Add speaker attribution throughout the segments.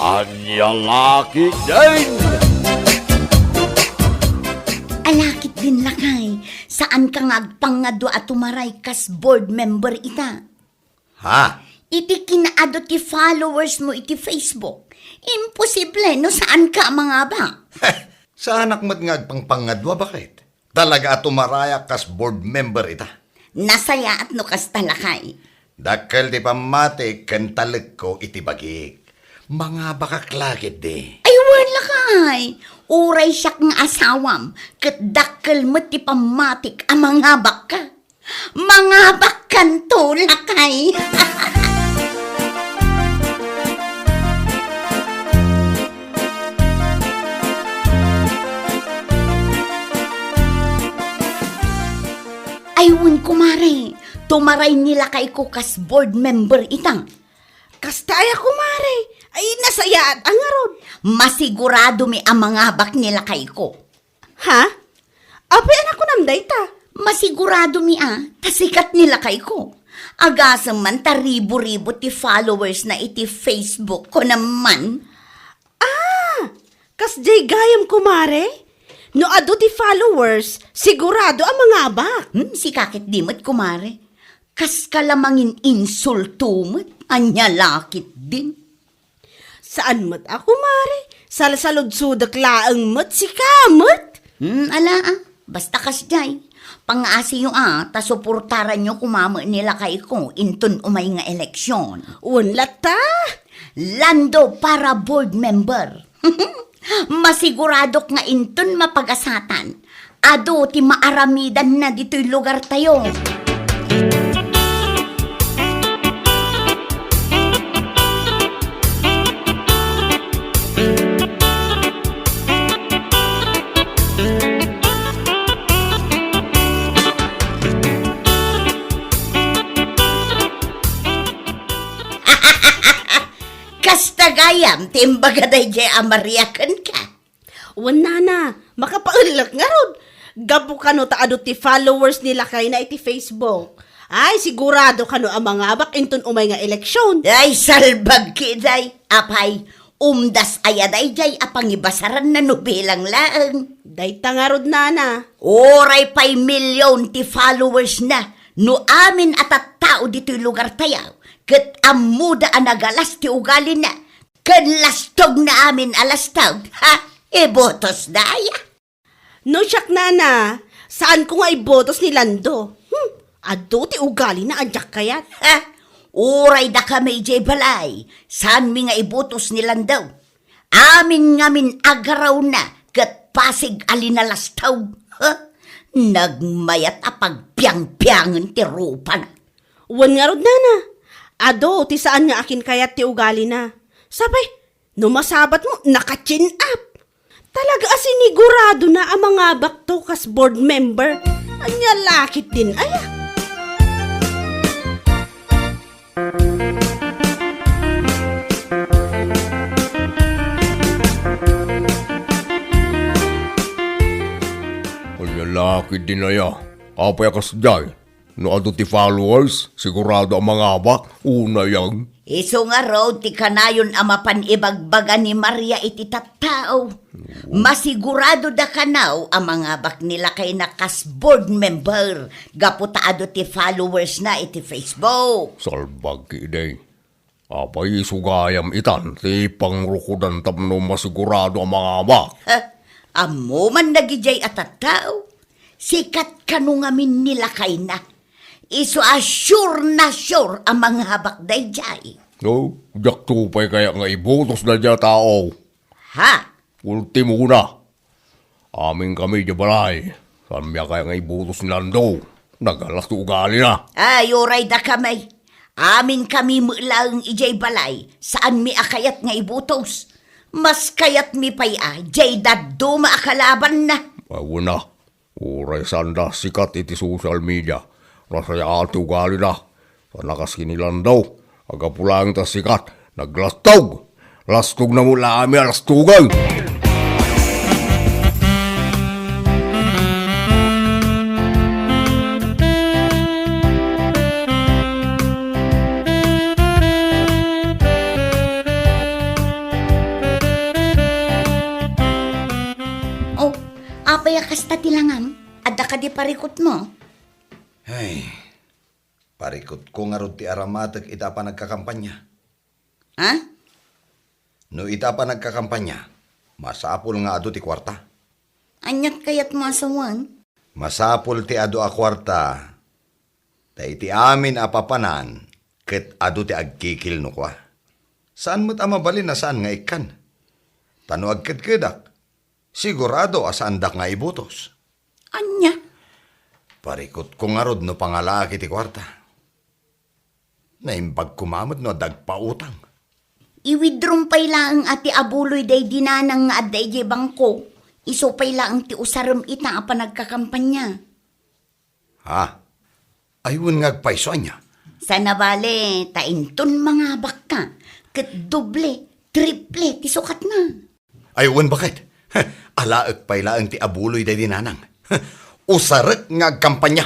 Speaker 1: Anya laki din!
Speaker 2: Alakit din lakay, saan ka nga agpangado at tumaray kas board member ita?
Speaker 1: Ha?
Speaker 2: Iti kinaado ti followers mo iti Facebook. Imposible no saan ka mga ba?
Speaker 3: Sa anak mo't nga agpangpangadwa bakit? Talaga at tumaraya kas board member ita.
Speaker 2: Nasaya at no kas talakay.
Speaker 3: Dakkel di pamati ken talag ko iti bagik. Mga bakaklagit di.
Speaker 2: Ay wala kay, uray siya ng asawam, kat dakkel mo ti pamatik ang mga baka. Mga bakan to lakay. Ayun kumare, tumaray nila kay ko kas board member itang.
Speaker 4: Kastaya kumare, ay nasayaan ang aron.
Speaker 2: Masigurado mi ang mga bak nila kay ko.
Speaker 4: Ha? Api anak ko namday ta.
Speaker 2: Masigurado mi tasikat nila kay ko. Agasam man taribo-ribo ti followers na iti Facebook ko naman.
Speaker 4: Kas jay gayam kumare. No ado ti followers, sigurado ang mga abak.
Speaker 2: Si kakit dimot kumare. Kas kalamangin insultumot, anya lakit din.
Speaker 4: Saan mat ako mare? Salasalod-sudak laang mat si kamot.
Speaker 2: Basta kas jay. Pang-asi yung ta suportaran nyo kumama nila kay ko intun umay nga eleksyon.
Speaker 4: Unla ta.
Speaker 2: Lando para board member. Masiguradok nga intun mapagasatan. Ado ti maaramidan na dito'y lugar tayo. Kastagayam, timbagaday jay amariakan ka.
Speaker 4: Wana na, makapaulak nga rod. Gabu ka no taado ti followers nila kay na iti Facebook. Ay, sigurado ka no ang mga abak intun umay nga eleksyon.
Speaker 2: Ay, salbag kiday. Apay, umdas ayaday jay apangibasaran na nubilang laang.
Speaker 4: Day tangarod nana.
Speaker 2: Oray pa'y milyon ti followers na. No amin at tao dito'y lugar tayaw. Kat amuda ang nagalas ti ugali na. Kanlastog na amin alastog. Ha? Botos daya.
Speaker 4: No siyak nana, saan ko nga ibotos ni Lando? Ado ti ugali na adyak kayat.
Speaker 2: Ha? Uray da kami jay balay. Saan mi nga ibotos nilang daw? Amin ngamin agaraw na. Kat pasig alinalastaw. Ha? Nagmayat apagpiyang-piyangan ti rupa na.
Speaker 4: Wan nga rod nana. Ado, ti saan nga akin kayat ti ugali na. Sabay, no masabat mo, naka-chin up. Talaga asinigurado na ang mga bakto kas board member. Anya lakit din, aya.
Speaker 1: Anya laki din na ya. Kapaya kasjay. No ado ti followers, sigurado ang mga abak, una yang.
Speaker 2: Iso nga raw ti kanayon ama panibagbaga ni Maria iti tattao. Masigurado da kanaw ang mga bak nila kay nakas board member. Gaputaado ti followers na iti Facebook.
Speaker 1: Salbag kiday. Apay sugayam itan, ti pangrukudan tapno masigurado ang mga abak.
Speaker 2: Amo man nagijay at tattao. Sikat kanungamin nila kay na. Iso sure na sure ang mga habak day jay.
Speaker 1: No, jak tupay kaya nga ibotos na dya tao.
Speaker 2: Ha?
Speaker 1: Ultimo na. Aming kami di balay. Saan miya kaya nga ibotos ni Lando? Nagalas ti ugali na.
Speaker 2: Ay, oray da kamay. Amin kami mulang ijay balay. Saan mi akayat nga ibutos? Mas kayat mi pay jay daddo maakalaban na.
Speaker 1: Bago na. Uray sanda sikat iti social media. Rasaya ati ugali na. Sa nakas kinilan daw. Agapulang ta sikat. Naglastog. Lastog na mula kami alastugan.
Speaker 2: tilangan, adda ka di parikot mo.
Speaker 3: Ay, parikot ko nga ron ti Aramatag ita pa nagkakampanya.
Speaker 2: Ha?
Speaker 3: No ita pa nagkakampanya, masapol nga ado ti kwarta.
Speaker 2: Anyat kayat mo asawan?
Speaker 3: Masapol ti ado a kwarta. Ta iti amin apapanan, ket ado ti agkikil no kwa. Saan mo't amabalin na saan nga ikan? Tano agked-kedak. Sigurado asandak nga ibutos.
Speaker 2: Anya?
Speaker 3: Parikot ko nga rod no pangalaki ti kwarta. Naimbag kumamot no dagpautang.
Speaker 2: Iwidrum pay lang ati abuloy day dinanang nga aday jay bangko. Iso pay lang ti usaram ita apa nagkakampanya.
Speaker 3: Ha? Ayun nga agpaiso niya.
Speaker 2: Sana bale, tainton mga bakka. Ket doble, triple, ti sukat na.
Speaker 3: Ayun bakit? Alaag pay lang ti abuloy day dinanang. Usarak nga agkampanya.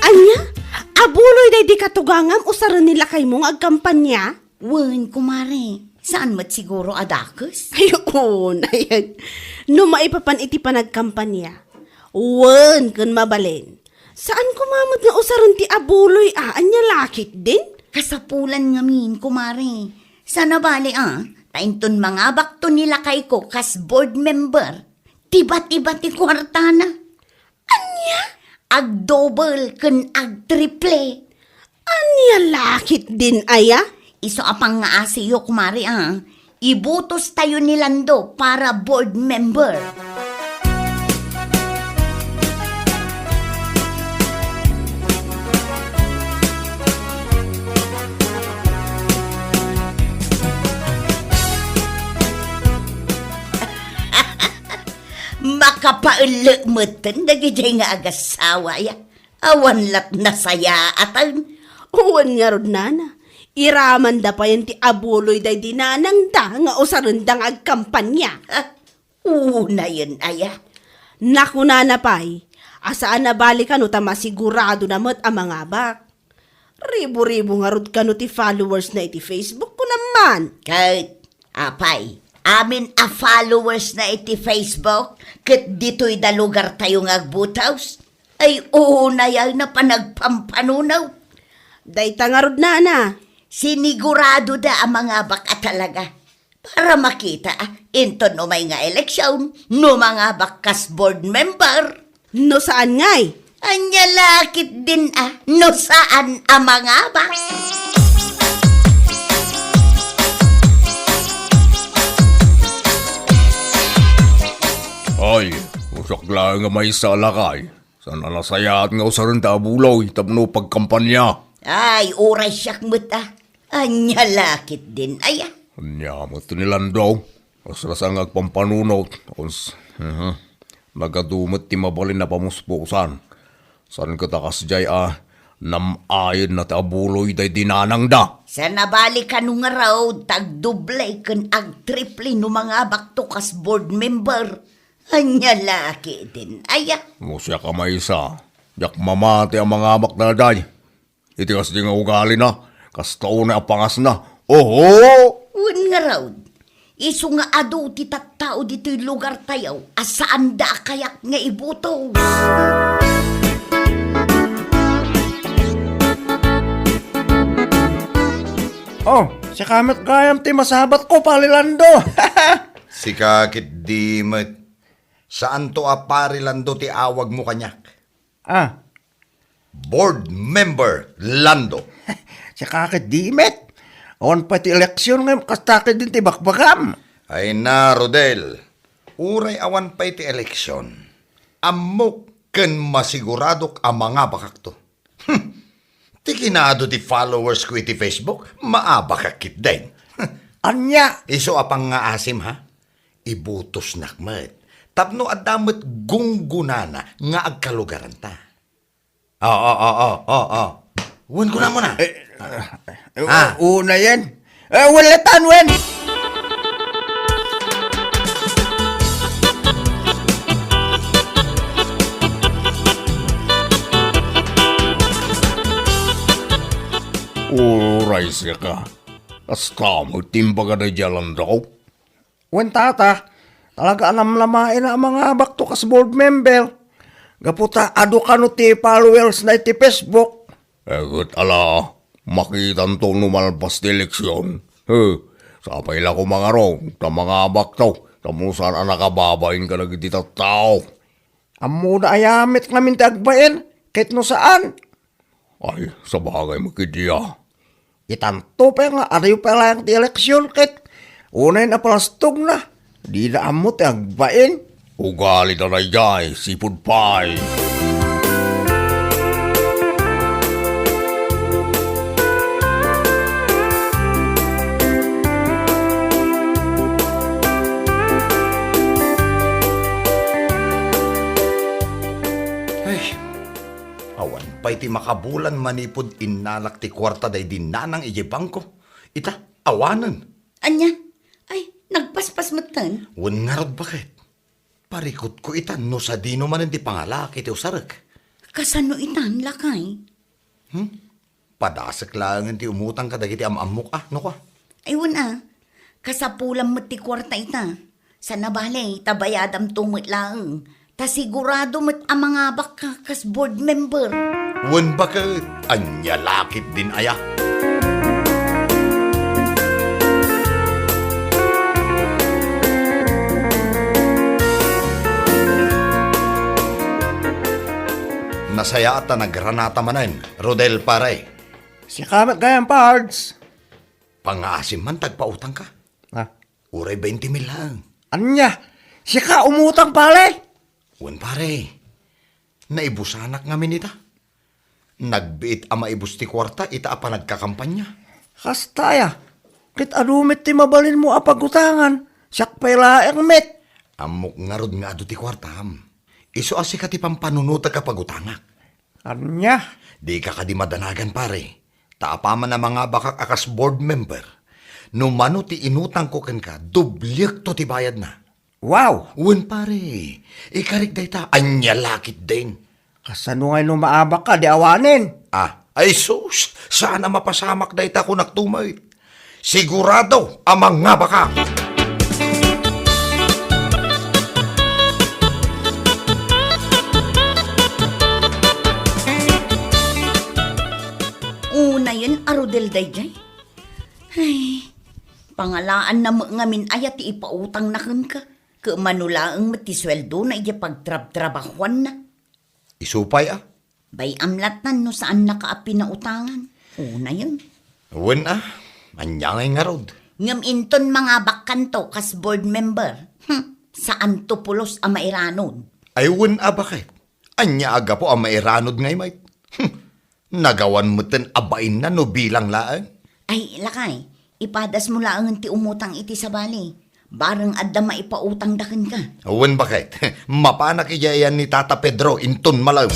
Speaker 4: Anya? Abuloy day di katugangam usaran nila kay mong agkampanya?
Speaker 2: Wen, kumare, saan mat siguro adakas?
Speaker 4: Ayun, ayan. No maipapan iti pa nagkampanya. Wen, kun mabalin. Saan kumamot nga usaran ti abuloy anya lakit din?
Speaker 2: Kasapulan ngamin, kumare. Sana bale tainton mga bakto nila kay ko kas board member. Tibat-ibat ti kwarta na. Anya? Ag-double kun ag-triple.
Speaker 4: Anya lakit din aya?
Speaker 2: Iso apang nga asiyo, kumare Ibutos tayo ni Lando para board member. Makapaulok mo tan, nagijay nga agasawa ya. Awan lat na saya atan.
Speaker 4: Uwan nga rod nana. Iraman da pa yan ti abuloy day dinanang da nga usarundang agkampanya.
Speaker 2: Una yun, aya.
Speaker 4: Naku nana pay, asaan na balikan o masigurado na mo't ang mga bak. Ribo-ribo nga rod ka no ti followers na iti Facebook ko naman.
Speaker 2: Kahit, apay, amin a followers na iti Facebook, kat dito'y da lugar tayo nga agbutaws, ay una yan na panagpampanunaw.
Speaker 4: Dayta nga rod nana.
Speaker 2: Sinigurado da ang mga baka talaga. Para makita, into no may nga eleksyon, no mga bakas board member.
Speaker 4: No saan ngay?
Speaker 2: Anya lakit din no saan ang mga bak.
Speaker 1: Ay, usak lang nga may salakay. Sana nasayat nga usaran ta abuloy, tapno pagkampanya.
Speaker 2: Ay, oray siyak muta. Anya lakit din, aya.
Speaker 1: Anya mo ito nilang daw. Asrasang agpampanunaw. Nagadumot ti mabalin na pamuspusan. San katakas jay namayon na tabuloy day dinanang da.
Speaker 2: Sa nabalik ka nung araw, tagdublay kan ag-triple no mga baktokas board member. Anya laki din, aya.
Speaker 1: Musya ka may isa. Yak mamati ang mga amak na day. Iti kas di nga ugali na. Kas tao na apangas na. Oho!
Speaker 2: Un nga raw, iso nga ado ti tattao dito'y lugar tayaw, asaan da kayak nga ibuto.
Speaker 5: Oh, si kamat gayam ti masabat ko palilando.
Speaker 3: Si kakit di met. Saan to aparilando ti awag mo kanyak? Board member Lando.
Speaker 5: Si kakit dimet. Awan pa ti eleksyon ngayon kastakit din ti bakbakam.
Speaker 3: Ay na, Rodel. Uray awan pa iti eleksyon. Amok ken masiguradok ang mga bakak to. Ti kinado ti followers ko iti Facebook, maabakakit din.
Speaker 5: Anya?
Speaker 3: Iso apang nga asim ha? Ibutos nakmet. Tapno adamot gunggunana nga agkalugaran ta. Oo. Uwan ko na muna.
Speaker 5: Una yan. Walatan, wen!
Speaker 1: Uray siya ka. Hasta mo timbaga na jalan daw.
Speaker 5: Wen tata, talaga anamlamain na ang mga bakto kas board member. Gaputa ado ka no ti followers na iti Facebook.
Speaker 1: Egot ala, makitan to numalpas ti eleksyon. Sapay la ko mga rong, ta mga baktaw, tamusan ang nakababain ka na giti tao.
Speaker 5: Amo na ayamit namin ti agbain, kahit no saan.
Speaker 1: Ay, sa bagay makidiya.
Speaker 5: Itanto pa nga, ariw pa lang ti eleksyon, kahit unay na palastog na. Di na amo ti agbain.
Speaker 1: Ugali na na jay, sipud pay.
Speaker 3: Ay, awan pa'y ti makabulan manipod inalak ti kwarta day dinanang ijibang ko. Ita, awanan.
Speaker 2: Anya? Ay, nagpaspas matan.
Speaker 3: Wan nga rod bakit? Parikot ko itan no sa dino man di pangalaki ti usarak.
Speaker 2: Kasano itan, lakay?
Speaker 3: Padasak lang ti umutang ka dagiti amamok no ka?
Speaker 2: Ay, wala. Kasapulang mo ti kwarta ita. Sa nabalay, tabayadam tumot lang. Ta sigurado mo't ang mga baka kas board member.
Speaker 3: Wan bakit? Anya lakit din aya. Nasaya at nagranata manan, Rodel pare.
Speaker 5: Si kamat gayang pards.
Speaker 3: Pangasim man tagpautang ka.
Speaker 5: Ah,
Speaker 3: Uray 20 mil lang.
Speaker 5: anya, si ka umutang pale.
Speaker 3: Wan pare, naibusanak nga minita. Nagbiit ama ibus ti kwarta, ita apa nagkakampanya.
Speaker 5: Kastaya, kit adumit ti mabalin mo apagutangan. Siyak pailaeng met.
Speaker 3: Amok nga rod nga ado ti kwartam. Iso asi ka ti pampanunuta kapag utangak.
Speaker 5: Anya,
Speaker 3: Di ka kadi madanagan pare. Taapaman na mga bakak akas board member. Numano ti inutang ko ken ka, dublyak to ti bayad na.
Speaker 5: wow.
Speaker 3: Wan pare, ikarik day ta, anya lakit din.
Speaker 5: Kasano nga nung maabak ka, di awanin.
Speaker 3: Ay sus, sana mapasamak day ta ko nagtumay. Sigurado, amang nga baka.
Speaker 2: Una yun, arudel dayjay. Ay, pangalaan na ngamin ayat ti ipautang na kun ka. Kamanulaang matisweldo na iya pagtrab-trabahuan na.
Speaker 3: Isupay
Speaker 2: Bay amlatan no saan nakaapi na utangan. Una yun.
Speaker 3: Wan anyangay nga rod.
Speaker 2: Ngam inton mga bakanto kas board member. Saan to pulos ang mairanon?
Speaker 3: Ay wan bakit? Anya aga po ang mairanod ngay mait. Nagawan mo ten abain na no bilang laan.
Speaker 2: Ay, lakay, ipadas mo lang ti umutang iti sa bali. Barang adda maipautang daken ka.
Speaker 3: Wan bakit? Mapanak iyayan ni Tata Pedro inton malaw.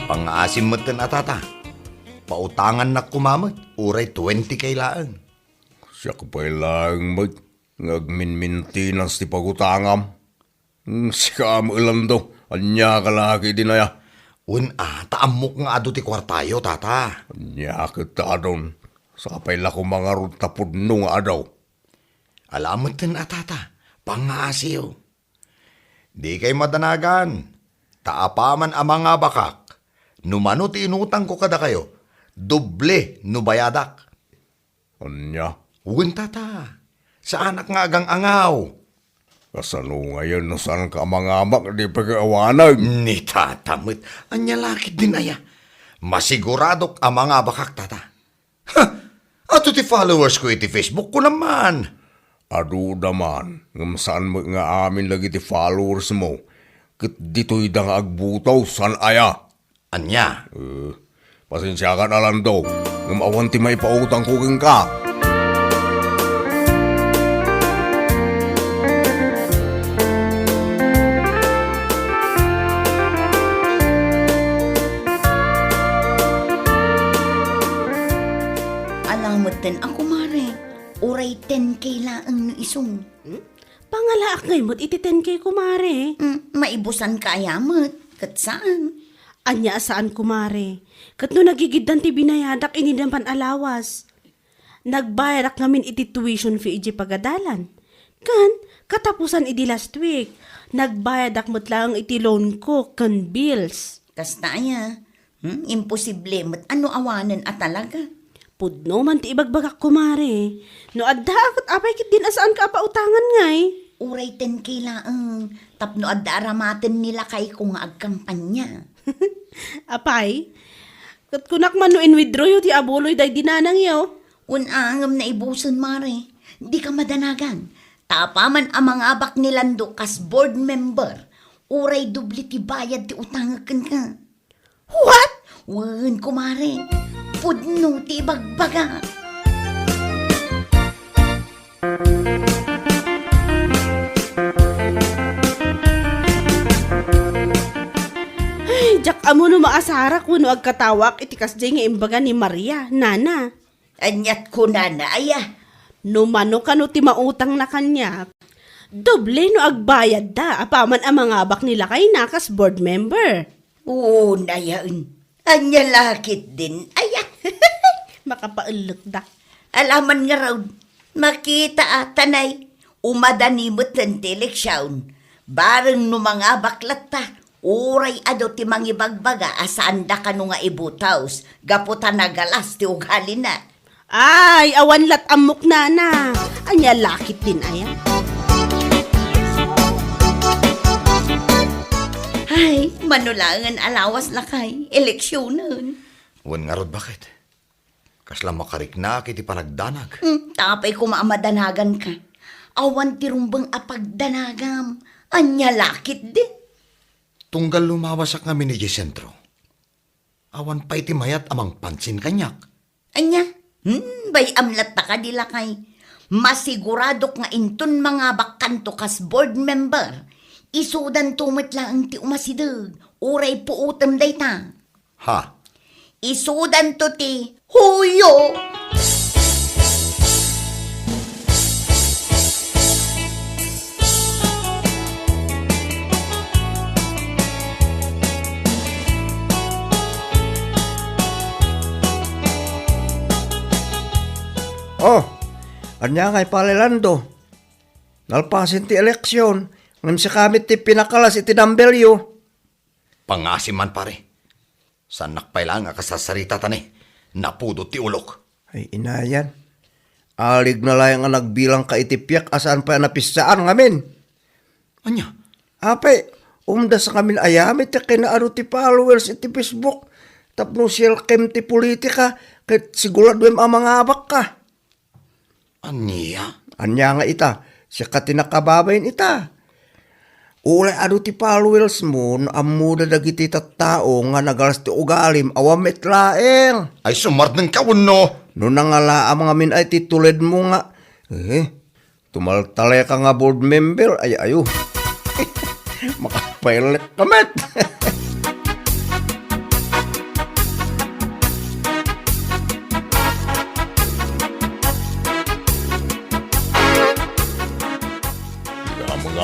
Speaker 3: Pangasim mo ten atata. Pautangan na kumamot, uray 20 kailaan.
Speaker 1: Siya ko pa'y lang ngagminmintinas ti pagutangam. Sika mo ilan daw, anya kalaki din na ya.
Speaker 3: Taamok nga ado ti kwartayo, tata.
Speaker 1: Anya kita doon, sapay la ko mga rutapod nung adaw.
Speaker 3: Alamot din atata, pangasiyo. Di kay madanagan, taapaman ang mga bakak. Numano ti inutang ko kada kayo, doble no bayadak.
Speaker 1: Anya,
Speaker 3: Tata, sa anak nga agang angaw.
Speaker 1: kasano ngayon na saan ka mga amak di pag-awanag.
Speaker 3: Ni tatamit, anya lakit din aya. Masiguradok ang mga bakak, tata. Ato ti followers ko iti Facebook ko naman.
Speaker 1: Adu daman, ngam saan mo nga amin lagi ti followers mo. Kit dito'y dang agbutaw, san aya?
Speaker 3: Anya,
Speaker 1: Pasensya ka na lang daw, ngam awan ti maipautang kuking ka.
Speaker 2: Alamot din ako, mare. Uray 10K laang no isong.
Speaker 4: Pangalaak ngay mo't iti 10K kumare.
Speaker 2: Maibusan kaya mo't. Kat saan?
Speaker 4: Anya saan kumare? Kat no nagigiddan ti binayadak ini naman alawas. Nagbayarak ngamin iti tuition fee iti pagadalan. Kan, katapusan iti last week. Nagbayadak mo't lang iti loan ko kan bills.
Speaker 2: Kasta ya. Imposible mo't ano awanan at talaga.
Speaker 4: Pudno man ti ibagbagak kumare. No adda akot apay kit din asaan ka pautangan ngay.
Speaker 2: Uray 10K laang. Tapno adda aramaten nila kay kung agkampanya.
Speaker 4: Apay, kat kunak man no in withdraw yu ti abuloy day dinanang yaw.
Speaker 2: Unangam na ibuson mare. Di ka madanagan. Tapaman ang mga abak nilando kas board member. Uray dubli ti bayad ti utangakan ka.
Speaker 4: What?
Speaker 2: Wan kumare. Pudno ti bagbaga.
Speaker 4: Ay, jak amo no maasara ko no agkatawak itikas jay nga imbaga ni Maria, nana.
Speaker 2: Anyat ko na aya.
Speaker 4: No mano ka no ti mautang na kanya. Doble no agbayad da, apaman ang mga abak nila kay nakas board member.
Speaker 2: Oo na yan. Anya lakit din. Aya.
Speaker 4: Makapaulok da.
Speaker 2: Alaman nga raw. Makita tanay. Umadanimot ng teleksyon. Bareng no mga baklat ta. Uray ado ti mangibagbaga asaan da ka no nga ibutaws. Gaputa na galas ti ugali na.
Speaker 4: Ay, awan lat amok nana. Anya lakit din ayan.
Speaker 2: Ay, manulangan alawas lakay. Eleksyonan.
Speaker 3: Wan nga rod bakit? Kasla makarikna kiti panagdanag.
Speaker 2: Tapay ko maamadanagan ka. Awan ti rumbang apagdanagam. Anya lakit din.
Speaker 3: Tunggal lumawasak kami ni Jesentro. Awan pa iti mayat amang pansin kanyak.
Speaker 2: Anya? Bay amlat ta ka dila kay. Masiguradok nga inton mga bakanto kas board member. Isudan tumit lang ti umasidag. Uray puutam day ta.
Speaker 3: Ha?
Speaker 2: Isudan to ti huyo.
Speaker 5: Oh, anya ngay palelando. Nalpasin ti eleksyon. Ngam si kamit ti pinakalas iti dambelyo.
Speaker 3: Pangasiman pare. Sanak pa lang nga kasasarita tani. Napudot ti ulok.
Speaker 5: Ay inayan. Alig na lang nga nagbilang ka iti piyak asaan pa napisaan ngamin.
Speaker 3: Anya?
Speaker 5: Ape, umda sa kamin ayamit ti kinaano ti followers iti Facebook. Tapno silkem ti politika kahit siguraduem ang mga abak ka.
Speaker 3: Anya?
Speaker 5: Anya nga ita, siya ka tinakababayin ita. Ulay ado ti followers mo, amu na dagiti tattao nga nagalas ti ugalim, awamit laeng.
Speaker 3: Ay sumart ng kawon no.
Speaker 5: No nangala ang mga min ay titulid mo nga. Tumaltale ka nga board member, ay ayo. Makapailit kamet.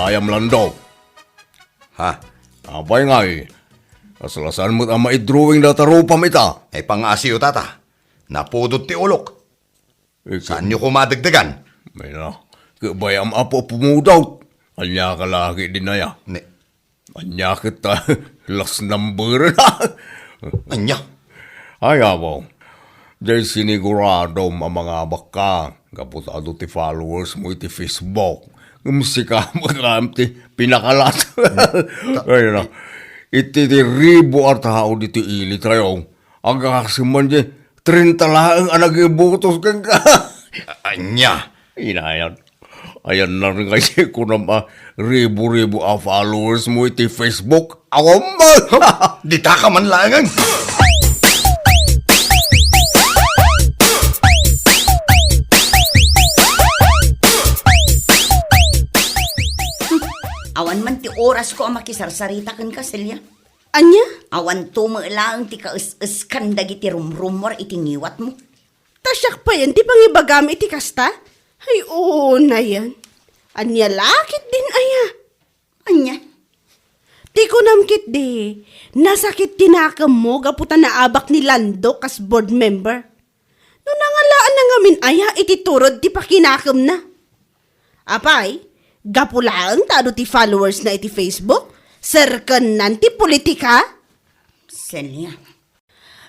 Speaker 1: Ayam landaw.
Speaker 3: Ha?
Speaker 1: Apay nga eh. Kasalasan mo't ang maidrawing na tarupam ita.
Speaker 3: Ay pangasiyo tata. Napudot ti ulok.
Speaker 1: Ika,
Speaker 3: Saan nyo kumadagdagan?
Speaker 1: may na. Kabay am apo pumudaw. Anya ka lagi din na ya.
Speaker 3: Ne,
Speaker 1: Anya kita last number na.
Speaker 3: anya?
Speaker 1: Ay abaw. Dahil sinigurado ang mga baka. Kaputado ti followers mo iti Facebook. Musika mo ti pinakalat. Ay na. Iti ti ribo at tao dito ili tayo. Ang kakasiman di 30 lang ang nag-ibutos kang ka.
Speaker 3: Anya?
Speaker 1: Inayan. Ayan na rin kasi kung naman ribo-ribo ang followers mo iti Facebook. Awam mo!
Speaker 3: Di ta ka man langan.
Speaker 2: Awan man ti oras ko ang makisarsarita kan kasilya.
Speaker 4: Anya?
Speaker 2: Awan tumalang ti kaus-us kan dagiti rumrumor itingiwat mo.
Speaker 4: Tasyak pa yan, di pangibagam iti kasta? Ay, oo na yan. Anya lakit din aya.
Speaker 2: Anya?
Speaker 4: Di ko namkit di. Nasakit tinakam mo gaputan na abak ni Lando kas board member. No nangalaan na ngamin aya ititurod ti pakinakam na. Apay, gapulaan tado ti followers na iti Facebook. Serkan nanti politika.
Speaker 2: Celia.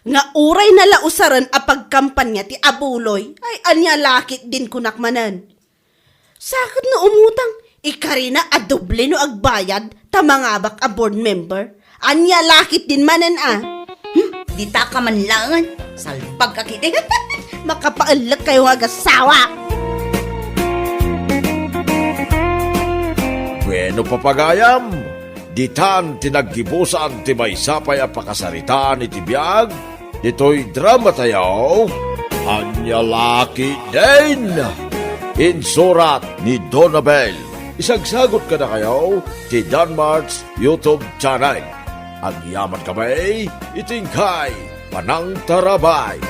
Speaker 4: Nga uray na lausaran a pagkampanya ti Abuloy ay anya lakit din kunakmanan. Sakit na umutang, ikarina a doble no agbayad ta mangabak a board member. Anya lakit din manan
Speaker 2: Dita ka man langan. Salpag ka kiti.
Speaker 4: Makapaalag kayo nga agasawa.
Speaker 6: Bueno papagayam, ditan tinaggibusan ti may sapay a pakasaritaan iti biyag, dito'y drama tayo, anya laki din. Insurat ni Donabel. Isagsagot ka na kayo ti Danmarks YouTube channel. Ang yaman kamay, itingkay, panang tarabay.